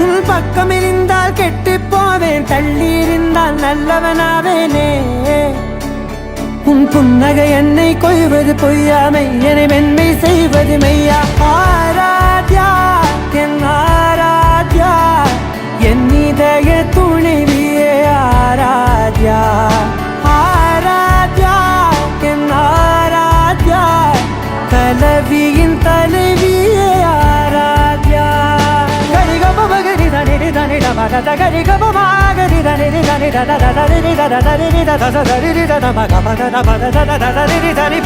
உன் பக்கம் இருந்தால் கெட்டு போவேன், தள்ளி இருந்தால் நல்லவனாவேனே. உன் புன்னகை என்னை கொய்வது பொய்யாமை, என்னை மென்மை செய்வது மெய்யா. ஆராத்யா என் ஆராத்யா, என் இதய துணைவியே ஆராத்யா. ஆராத்யா என் ஆராத்யா, கலவியின் தலைவியே ஆராத்யா. கரிகம மகரி தனி தனி மக கரி கம மகரி தனி தனி தனி தனி தனி தனி தனி தனி தனி தனி